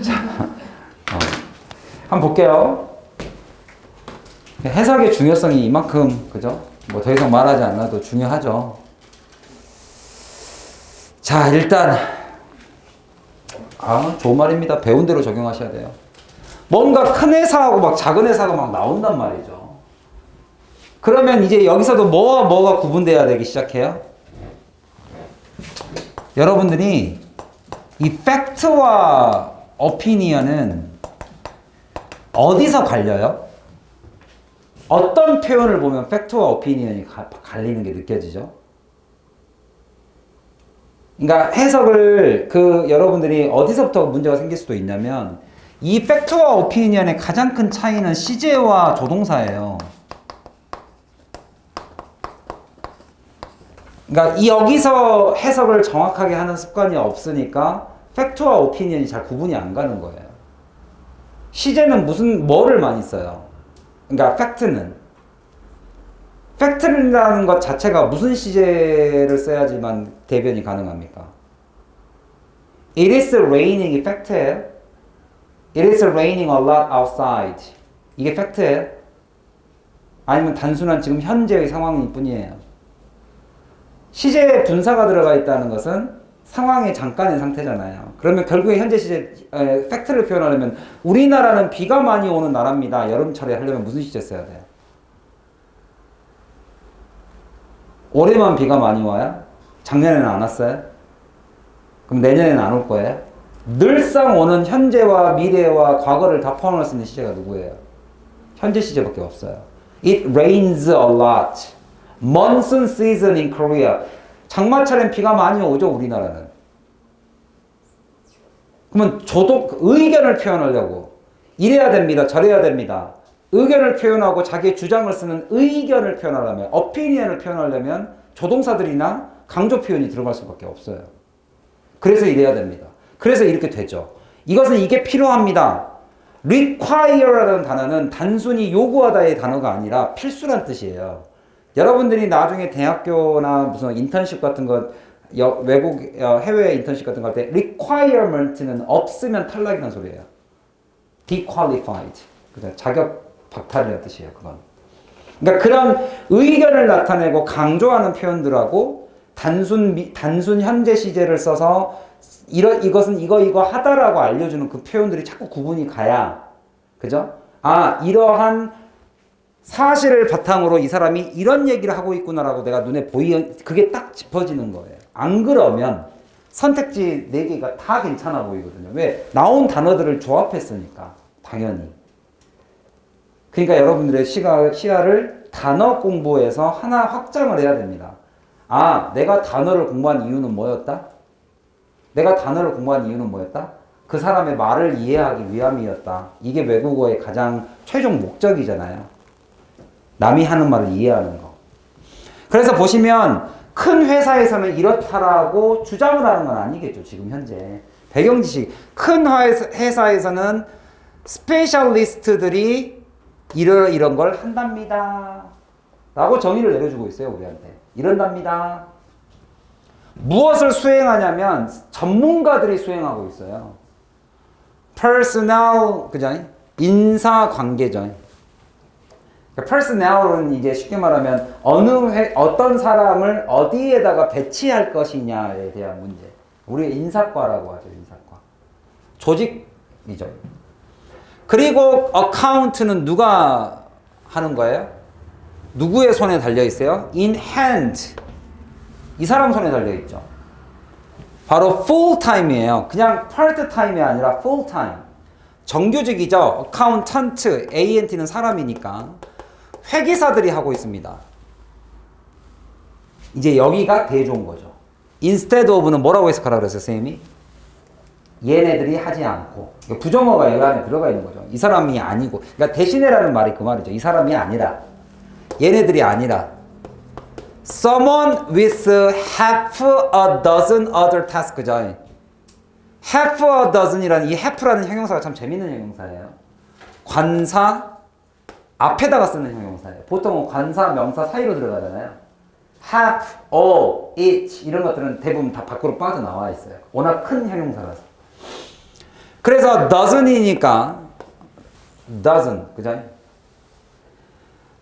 자, 한번 볼게요. 해석의 중요성이 이만큼, 그죠? 뭐 더 이상 말하지 않아도 중요하죠. 자, 일단 좋은 말입니다. 배운 대로 적용하셔야 돼요. 뭔가 큰 회사하고 막 작은 회사가 막 나온단 말이죠. 그러면 이제 여기서도 뭐와 뭐가 구분돼야 되기 시작해요? 여러분들이 이 팩트와 오피니언은 어디서 갈려요? 어떤 표현을 보면 팩트와 오피니언이 갈리는 게 느껴지죠? 그러니까 해석을 여러분들이 어디서부터 문제가 생길 수도 있냐면 이 팩트와 오피니언의 가장 큰 차이는 시제와 조동사예요. 그러니까 여기서 해석을 정확하게 하는 습관이 없으니까 팩트와 오피니언이 잘 구분이 안 가는 거예요. 시제는 뭐를 많이 써요? 그러니까 팩트라는 것 자체가 무슨 시제를 써야지만 대변이 가능합니까? It is raining이 팩트예요? It is raining a lot outside. 이게 팩트예요? 아니면 단순한 지금 현재의 상황일 뿐이에요? 시제에 분사가 들어가 있다는 것은 상황의 잠깐의 상태잖아요. 그러면 결국에 현재 시제, 팩트를 표현하려면 우리나라는 비가 많이 오는 나라입니다. 여름철에 하려면 무슨 시제 써야 돼요? 올해만 비가 많이 와요? 작년에는 안 왔어요? 그럼 내년에는 안 올 거예요? 늘상 오는 현재와 미래와 과거를 다 포함할 수 있는 시제가 누구예요? 현재 시제밖에 없어요. It rains a lot. Monsoon season in Korea. 장마철엔 비가 많이 오죠, 우리나라는. 그러면 저도 의견을 표현하려고 이래야 됩니다, 저래야 됩니다. 의견을 표현하고 자기의 주장을 쓰는 의견을 표현하려면, opinion을 표현하려면 조동사들이나 강조 표현이 들어갈 수밖에 없어요. 그래서 이래야 됩니다. 그래서 이렇게 되죠. 이것은 이게 필요합니다. require라는 단어는 단순히 요구하다의 단어가 아니라 필수란 뜻이에요. 여러분들이 나중에 대학교나 무슨 인턴십 같은 거, 외국, 해외 인턴십 같은 거 할 때 requirement는 없으면 탈락이라는 소리예요. dequalified. 자격 박탈이라는 뜻이에요, 그건. 그러니까 그런 의견을 나타내고 강조하는 표현들하고 단순 현재 시제를 써서 이것은 이거 하다라고 알려주는 그 표현들이 자꾸 구분이 가야, 그죠? 이러한 사실을 바탕으로 이 사람이 이런 얘기를 하고 있구나라고 내가 눈에 그게 딱 짚어지는 거예요. 안 그러면 선택지 4개가 다 괜찮아 보이거든요. 왜? 나온 단어들을 조합했으니까, 당연히. 그러니까 여러분들의 시야를 단어 공부에서 하나 확장을 해야 됩니다. 내가 단어를 공부한 이유는 뭐였다? 내가 단어를 공부한 이유는 뭐였다? 그 사람의 말을 이해하기 위함이었다. 이게 외국어의 가장 최종 목적이잖아요. 남이 하는 말을 이해하는 거. 그래서 보시면 큰 회사에서는 이렇다라고 주장을 하는 건 아니겠죠. 지금 현재. 배경지식. 큰 회사에서는 스페셜리스트들이 이런 걸 한답니다. 라고 정의를 내려주고 있어요. 우리한테. 이런답니다. 무엇을 수행하냐면 전문가들이 수행하고 있어요. personnel, 그죠? 인사관계죠. personnel은 이제 쉽게 말하면 어떤 사람을 어디에다가 배치할 것이냐에 대한 문제. 우리가 인사과라고 하죠. 인사과. 조직이죠. 그리고 account는 누가 하는 거예요? 누구의 손에 달려 있어요? in hand. 이 사람 손에 달려 있죠. 바로 full time이에요. 그냥 part time이 아니라 full time. 정규직이죠. accountant, ANT는 사람이니까. 회계사들이 하고 있습니다. 이제 여기가 대조인 거죠. instead of는 뭐라고 해석하라고 그랬어요, 선생님이? 얘네들이 하지 않고. 부정어가 여기 안에 들어가 있는 거죠. 이 사람이 아니고. 그러니까 대신에라는 말이 그 말이죠. 이 사람이 아니라. 얘네들이 아니라. Someone with half a dozen other tasks죠. half a dozen이라는 이 half라는 형용사가 참 재밌는 형용사예요. 관사 앞에다가 쓰는 형용사예요. 보통은 관사, 명사 사이로 들어가잖아요. half, all, each 이런 것들은 대부분 다 밖으로 빠져나와 있어요. 워낙 큰 형용사라서. 그래서 dozen이니까 dozen, 그죠?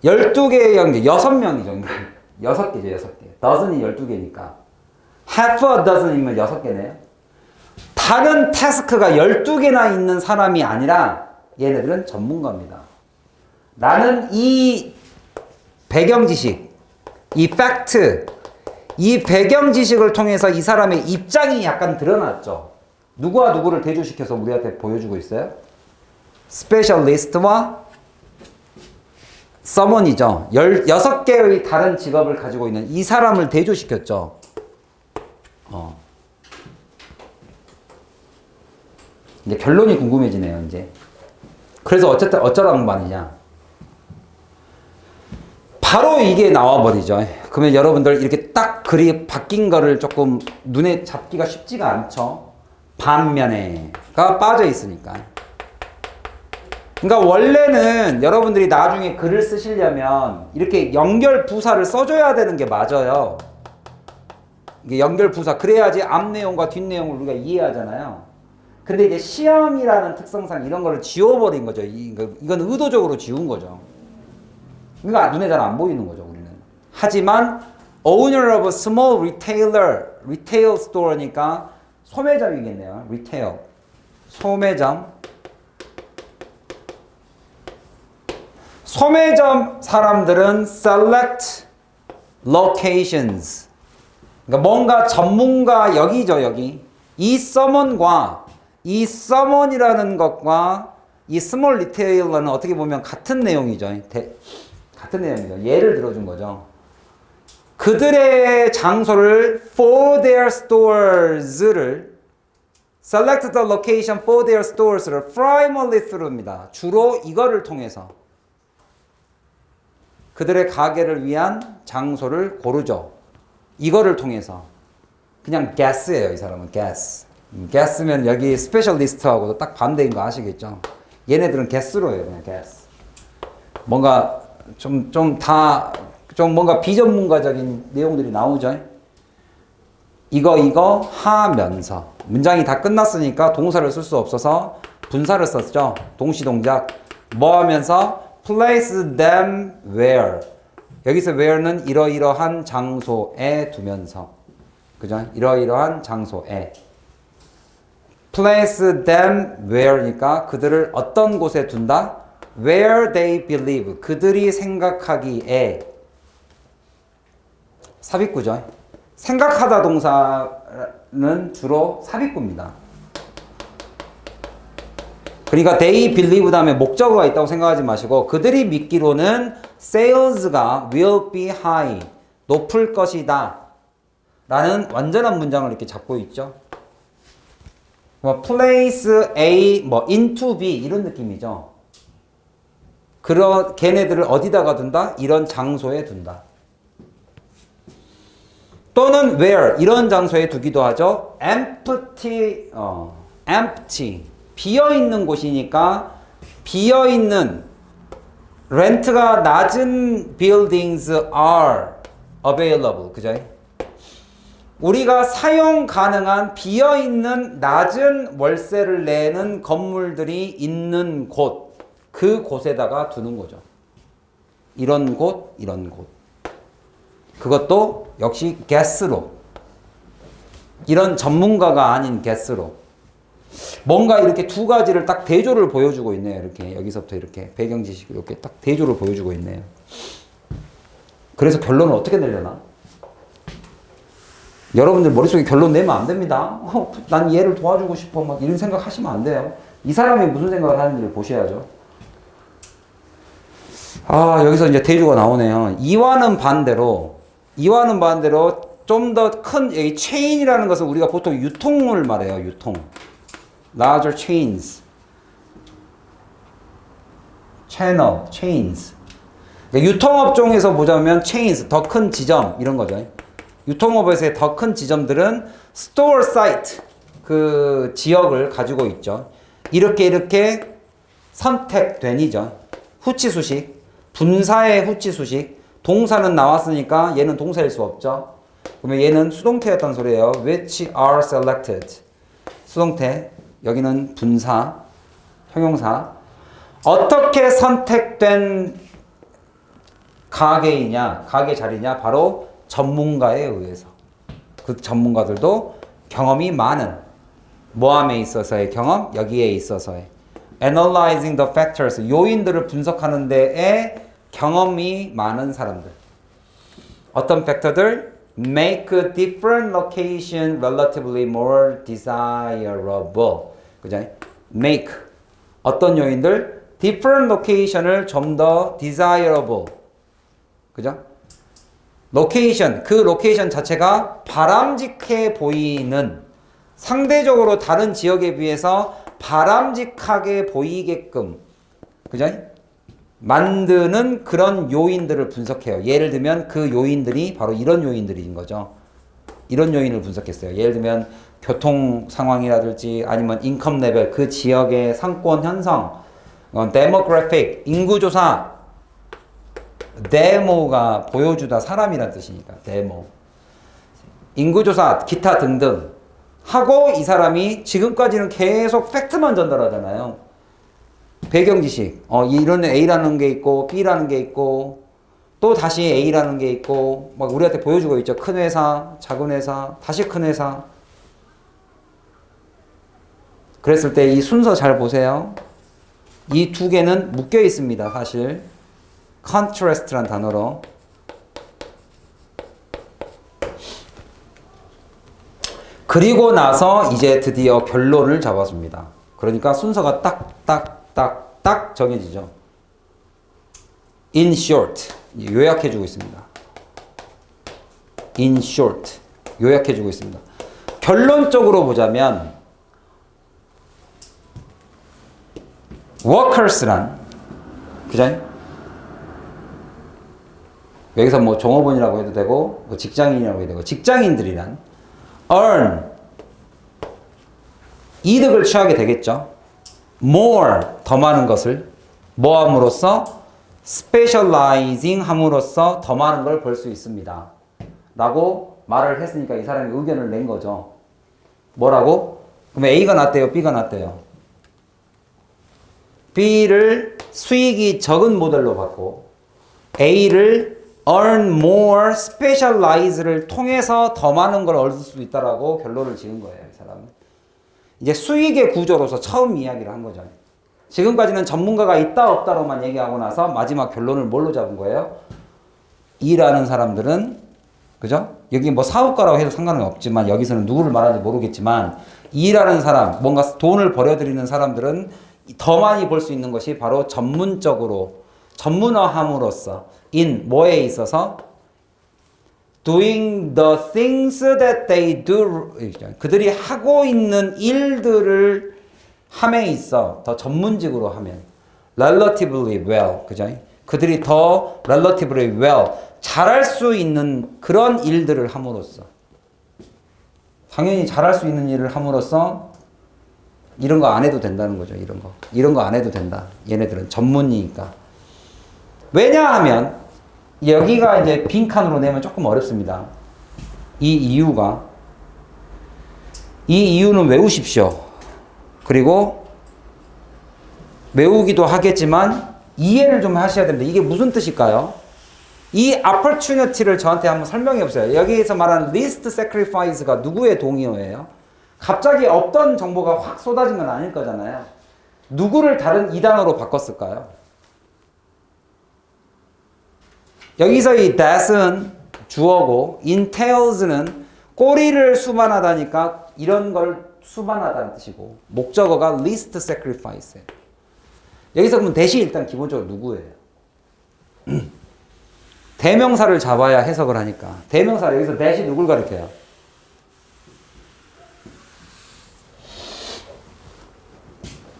12개의 영계, 6명이죠. 6개죠, 6개. dozen이 12개니까. half a dozen이면 6개네요. 다른 태스크가 12개나 있는 사람이 아니라 얘네들은 전문가입니다. 나는 이 배경 지식, 이 팩트, 이 배경 지식을 통해서 이 사람의 입장이 약간 드러났죠. 누구와 누구를 대조시켜서 우리한테 보여주고 있어요? 스페셜리스트와 서먼이죠. 16개의 다른 직업을 가지고 있는 이 사람을 대조시켰죠. 이제 결론이 궁금해지네요, 이제. 그래서 어쨌든 어쩌라는 말이냐. 바로 이게 나와버리죠. 그러면 여러분들 이렇게 딱 글이 바뀐 거를 조금 눈에 잡기가 쉽지가 않죠. 반면에가 빠져 있으니까. 그러니까 원래는 여러분들이 나중에 글을 쓰시려면 이렇게 연결 부사를 써줘야 되는 게 맞아요. 이게 연결 부사. 그래야지 앞 내용과 뒷 내용을 우리가 이해하잖아요. 근데 이제 시험이라는 특성상 이런 거를 지워버린 거죠. 이건 의도적으로 지운 거죠. 그러니까 눈에 잘 안 보이는 거죠, 우리는. 하지만 owner of a small retailer, retail store니까 소매점이겠네요. retail. 소매점. 소매점 사람들은 select locations. 그러니까 뭔가 전문가 여기죠, 여기. 이 someone과 이 someone이라는 것과 이 small retailer는 어떻게 보면 같은 내용이죠. 같은 내용이죠. 예를 들어준 거죠. 그들의 장소를 for their stores를 select the location for their stores를 primarily through입니다. 주로 이거를 통해서 그들의 가게를 위한 장소를 고르죠. 이거를 통해서. 그냥 guess예요, 이 사람은 guess. guess면 여기 스페셜리스트하고도 딱 반대인 거 아시겠죠? 얘네들은 guess로 해요, 그냥 guess. 뭔가 좀 뭔가 비전문가적인 내용들이 나오죠. 이거 하면서 문장이 다 끝났으니까 동사를 쓸 수 없어서 분사를 썼죠. 동시동작. 뭐 하면서 place them where. 여기서 where는 이러이러한 장소에 두면서. 그죠? 이러이러한 장소에. place them where니까 그들을 어떤 곳에 둔다? where they believe. 그들이 생각하기에. 삽입구죠. 생각하다 동사는 주로 삽입구입니다. 그러니까 they believe 다음에 목적어가 있다고 생각하지 마시고 그들이 믿기로는 sales가 will be high. 높을 것이다. 라는 완전한 문장을 이렇게 잡고 있죠. place A, into B 이런 느낌이죠. 걔네들을 어디다가 둔다? 이런 장소에 둔다. 또는 where 이런 장소에 두기도 하죠. empty 비어있는 곳이니까 비어있는 렌트가 낮은 buildings are available. 그죠? 우리가 사용 가능한 비어있는 낮은 월세를 내는 건물들이 있는 곳, 그 곳에다가 두는 거죠. 이런 곳, 이런 곳. 그것도 역시 guess로. 이런 전문가가 아닌 guess로. 뭔가 이렇게 두 가지를 딱 대조를 보여주고 있네요. 이렇게 여기서부터 이렇게 배경 지식을 이렇게 딱 대조를 보여주고 있네요. 그래서 결론을 어떻게 내려나? 여러분들 머릿속에 결론 내면 안 됩니다. 난 얘를 도와주고 싶어. 막 이런 생각 하시면 안 돼요. 이 사람이 무슨 생각을 하는지를 보셔야죠. 여기서 이제 대조가 나오네요. 이와는 반대로 좀 더 큰, 이 체인이라는 것은 우리가 보통 유통을 말해요. 유통. larger chains. channel, chains. 그러니까 유통업종에서 보자면 chains, 더 큰 지점, 이런 거죠. 유통업에서의 더 큰 지점들은 store site, 그 지역을 가지고 있죠. 이렇게 선택된이죠. 후치수식, 분사의 후치수식, 동사는 나왔으니까 얘는 동사일 수 없죠. 그러면 얘는 수동태였단 소리예요. which are selected. 수동태. 여기는 분사, 형용사. 어떻게 선택된 가계이냐, 가계 자리냐? 바로 전문가에 의해서. 그 전문가들도 경험이 많은, 뭐함에 있어서의 경험, 여기에 있어서의 analyzing the factors, 요인들을 분석하는 데에 경험이 많은 사람들. 어떤 팩터들? make a different location relatively more desirable. 그죠? make 어떤 요인들? different location을 좀 더 desirable. 그죠? location, 그 location 자체가 바람직해 보이는, 상대적으로 다른 지역에 비해서 바람직하게 보이게끔, 그죠? 만드는 그런 요인들을 분석해요. 예를 들면 그 요인들이 바로 이런 요인들인 거죠. 이런 요인을 분석했어요. 예를 들면 교통 상황이라든지 아니면 인컴 레벨, 그 지역의 상권 형성, 데모그래픽, 인구조사. 데모가 보여주다 사람이란 뜻이니까 데모. 인구조사, 기타 등등 하고 이 사람이 지금까지는 계속 팩트만 전달하잖아요. 배경 지식. 이런 A라는 게 있고 B라는 게 있고 또 다시 A라는 게 있고 막 우리한테 보여주고 있죠. 큰 회사, 작은 회사, 다시 큰 회사. 그랬을 때 이 순서 잘 보세요. 이 두 개는 묶여 있습니다. 사실 contrast란 단어로. 그리고 나서 이제 드디어 결론을 잡아줍니다. 그러니까 순서가 딱 정해지죠. In short, 요약해주고 있습니다. In short, 요약해주고 있습니다. 결론적으로 보자면 workers란, 그죠? 여기서 뭐 종업원이라고 해도 되고 뭐 직장인이라고 해도 되고 직장인들이란 earn, 이득을 취하게 되겠죠. more, 더 많은 것을 뭐 함으로써? specializing 함으로써 더 많은 걸 벌 수 있습니다. 라고 말을 했으니까 이 사람이 의견을 낸 거죠. 뭐라고? 그럼 A가 낫대요? B가 낫대요? B를 수익이 적은 모델로 받고 A를 earn more, specialize를 통해서 더 많은 걸 얻을 수 있다라고 결론을 지은 거예요. 이 사람은. 이제 수익의 구조로서 처음 이야기를 한 거죠. 지금까지는 전문가가 있다 없다로만 얘기하고 나서 마지막 결론을 뭘로 잡은 거예요? 일하는 사람들은, 그죠? 여기 뭐 사업가라고 해도 상관은 없지만 여기서는 누구를 말하는지 모르겠지만 일하는 사람, 뭔가 돈을 벌여들이는 사람들은 더 많이 벌 수 있는 것이 바로 전문적으로, 전문화함으로써 in, 뭐에 있어서? doing the things that they do. 그들이 하고 있는 일들을 함에 있어 더 전문직으로 하면 relatively well, 그죠? 그들이 더 relatively well, 잘할 수 있는 그런 일들을 함으로써, 당연히 잘할 수 있는 일을 함으로써 이런 거 안 해도 된다는 거죠. 이런 거 안 해도 된다. 얘네들은 전문이니까. 왜냐하면 여기가 이제 빈칸으로 내면 조금 어렵습니다. 이 이유는 외우십시오. 그리고 외우기도 하겠지만 이해를 좀 하셔야 됩니다. 이게 무슨 뜻일까요? 이 opportunity를 저한테 한번 설명해 보세요. 여기에서 말하는 least sacrifice가 누구의 동의어예요? 갑자기 없던 정보가 확 쏟아진 건 아닐 거잖아요. 누구를 다른 이 단어로 바꿨을까요? 여기서 이 that은 주어고 entails는 꼬리를 수반하다니까 이런 걸 수반하다는 뜻이고 목적어가 least sacrifice예요. 여기서 그러면 that이 일단 기본적으로 누구예요? 대명사를 잡아야 해석을 하니까 대명사 여기서 that이 누굴 가리켜요?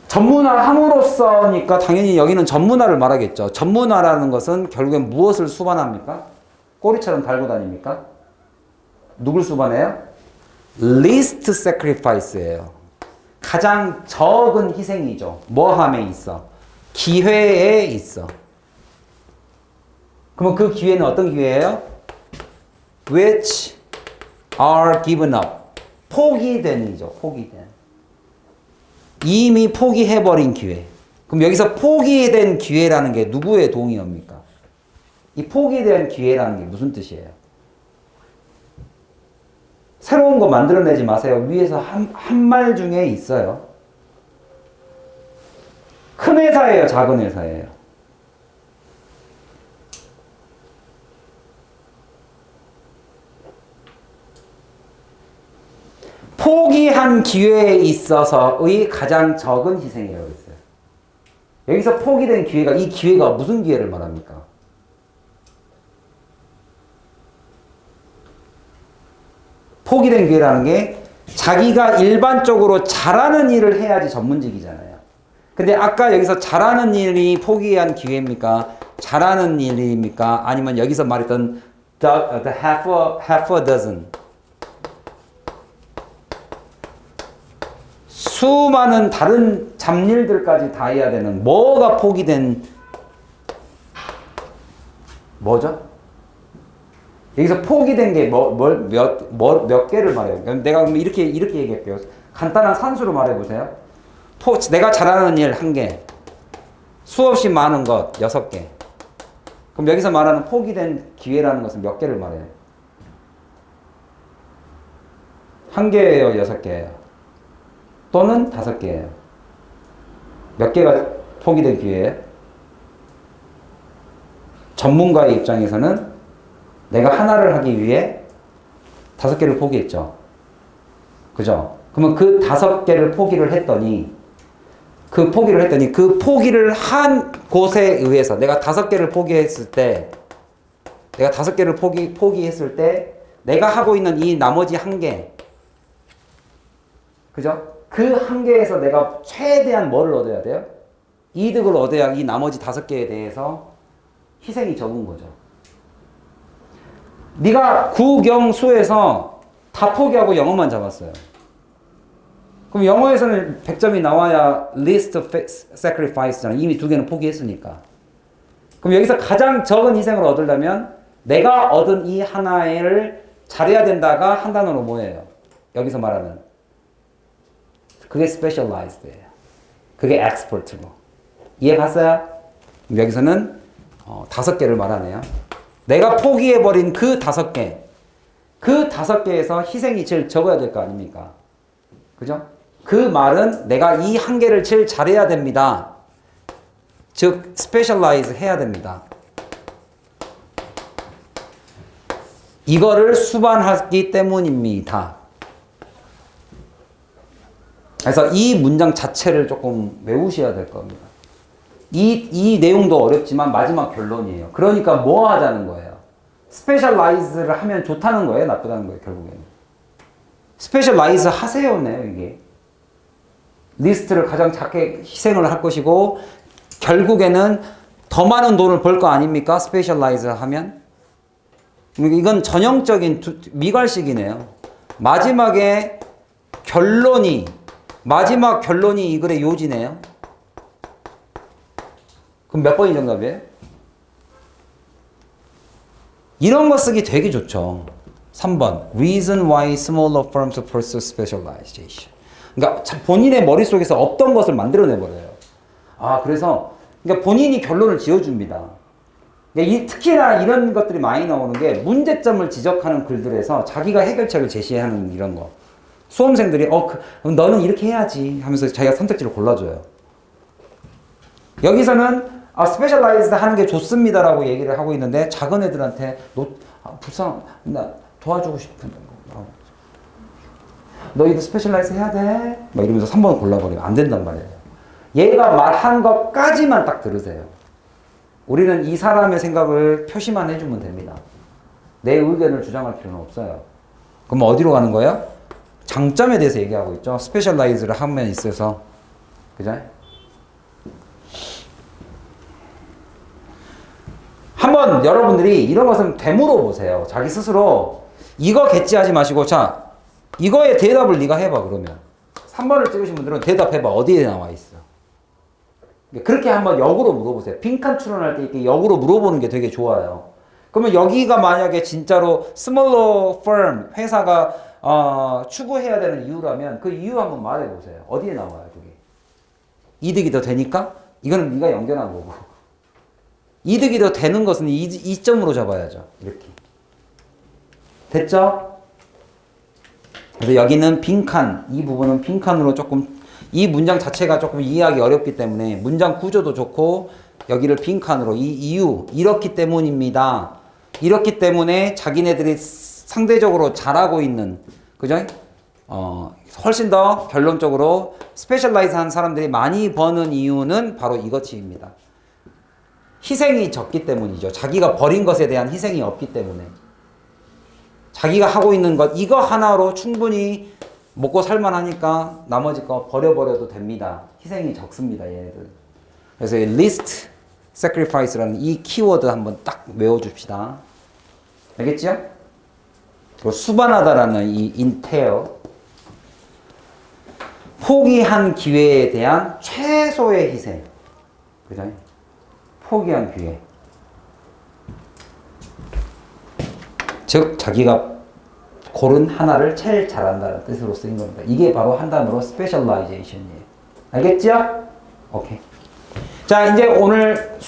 전문화함으로써니까 당연히 여기는 전문화를 말하겠죠. 전문화라는 것은 결국엔 무엇을 수반합니까? 꼬리처럼 달고 다닙니까? 누굴 수반해요? least sacrifice예요. 가장 적은 희생이죠. 뭐함에 있어? 기회에 있어. 그러면 그 기회는 어떤 기회예요? which are given up. 포기된이죠. 포기된. 이미 포기해버린 기회. 그럼 여기서 포기된 기회라는 게 누구의 동의어입니까? 이 포기된 기회라는 게 무슨 뜻이에요? 새로운 거 만들어내지 마세요. 위에서 한 말 중에 있어요. 큰 회사예요, 작은 회사예요? 포기한 기회에 있어서의 가장 적은 희생이라고 했어요. 여기서 포기된 기회가, 이 기회가 무슨 기회를 말합니까? 포기된 기회라는 게 자기가 일반적으로 잘하는 일을 해야지 전문직이잖아요. 근데 아까 여기서 잘하는 일이 포기한 기회입니까? 잘하는 일입니까? 아니면 여기서 말했던 the half a dozen. 수많은 다른 잡일들까지 다 해야 되는 뭐가 포기된 뭐죠? 여기서 포기된 게 몇 개를 말해요. 내가 이렇게 얘기할게요. 간단한 산수로 말해보세요. 내가 잘하는 일 1개, 수없이 많은 것 6개. 그럼 여기서 말하는 포기된 기회라는 것은 몇 개를 말해요? 1개예요, 6개예요? 또는 5개예요? 몇 개가 포기된 기회예요? 전문가의 입장에서는 내가 하나를 하기 위해 5개를 포기했죠. 그죠? 그러면 그 5개를 포기를 했더니 그 포기를 한 곳에 의해서 내가 5개를 포기했을 때 내가 하고 있는 이 나머지 1개, 그죠? 그 1개에서 내가 최대한 뭐를 얻어야 돼요? 이득을 얻어야 이 나머지 5개에 대해서 희생이 적은 거죠. 네가 국영수에서 다 포기하고 영어만 잡았어요. 그럼 영어에서는 100점이 나와야 least sacrifice잖아. 이미 2개는 포기했으니까. 그럼 여기서 가장 적은 희생을 얻으려면 내가 얻은 이 하나를 잘해야 된다가 한 단어로 뭐예요? 여기서 말하는 그게 specialized예요. 그게 expert고. 이해 갔어요? 여기서는 5개를 말하네요. 내가 포기해버린 그 5개. 그 5개에서 희생이 제일 적어야 될 거 아닙니까? 그죠? 그 말은 내가 이 1개를 제일 잘해야 됩니다. 즉, specialize 해야 됩니다. 이거를 수반하기 때문입니다. 그래서 이 문장 자체를 조금 외우셔야 될 겁니다. 이 내용도 어렵지만 마지막 결론이에요. 그러니까 뭐 하자는 거예요? 스페셜라이즈를 하면 좋다는 거예요? 나쁘다는 거예요? 결국에는. 스페셜라이즈 하세요네요, 이게. 리스트를 가장 작게 희생을 할 것이고 결국에는 더 많은 돈을 벌 거 아닙니까? 스페셜라이즈 하면. 이건 전형적인 미괄식이네요. 마지막 결론이 이 글의 요지네요. 그럼 몇 번이 정답이에요? 이런 거 쓰기 되게 좋죠. 3번. Reason why smaller firms pursue specialization. 그러니까 본인의 머릿속에서 없던 것을 만들어내버려요. 그래서 그러니까 본인이 결론을 지어줍니다. 그러니까 특히나 이런 것들이 많이 나오는 게 문제점을 지적하는 글들에서 자기가 해결책을 제시하는 이런 거. 수험생들이 너는 이렇게 해야지 하면서 자기가 선택지를 골라줘요. 여기서는 스페셜라이즈드 하는 게 좋습니다라고 얘기를 하고 있는데 작은 애들한테 나 도와주고 싶은데 너희도 스페셜라이즈 해야 돼? 막 이러면서 3번 골라버리면 안 된단 말이에요. 얘가 말한 것까지만 딱 들으세요. 우리는 이 사람의 생각을 표시만 해주면 됩니다. 내 의견을 주장할 필요는 없어요. 그럼 어디로 가는 거예요? 장점에 대해서 얘기하고 있죠. 스페셜라이즈를 하면 있어서. 그죠? 한번 여러분들이 이런 것은 되물어 보세요. 자기 스스로 이거 개찌하지 마시고 자 이거의 대답을 네가 해봐 그러면 3번을 찍으신 분들은 대답해봐. 어디에 나와 있어? 그렇게 한번 역으로 물어보세요. 빈칸 추론할 때 이렇게 역으로 물어보는 게 되게 좋아요. 그러면 여기가 만약에 진짜로 smaller firm 회사가 추구해야 되는 이유라면 그 이유 한번 말해보세요. 어디에 나와요 그게? 이득이 더 되니까 이거는 네가 연결한 거고. 이득이 더 되는 것은 이점으로 잡아야죠. 이렇게. 됐죠? 그래서 여기는 빈칸, 이 부분은 빈칸으로 조금, 이 문장 자체가 조금 이해하기 어렵기 때문에 문장 구조도 좋고 여기를 빈칸으로 이 이유 이렇기 때문입니다. 이렇기 때문에 자기네들이 상대적으로 잘하고 있는, 그죠? 훨씬 더 결론적으로 스페셜라이즈 한 사람들이 많이 버는 이유는 바로 이것입니다. 희생이 적기 때문이죠. 자기가 버린 것에 대한 희생이 없기 때문에. 자기가 하고 있는 것 이거 하나로 충분히 먹고 살만하니까 나머지 거 버려버려도 됩니다. 희생이 적습니다, 얘네들. 그래서 이 least sacrifice라는 이 키워드 한번 딱 외워줍시다. 알겠죠? 그리고 수반하다라는 이 entail, 포기한 기회에 대한 최소의 희생. 그죠? 포기한 기회. 즉 자기가 고른 하나를 제일 잘한다는 뜻으로 쓰인 겁니다. 이게 바로 한 단어로 specialization이에요. 알겠죠? 오케이. 자, 이제 오늘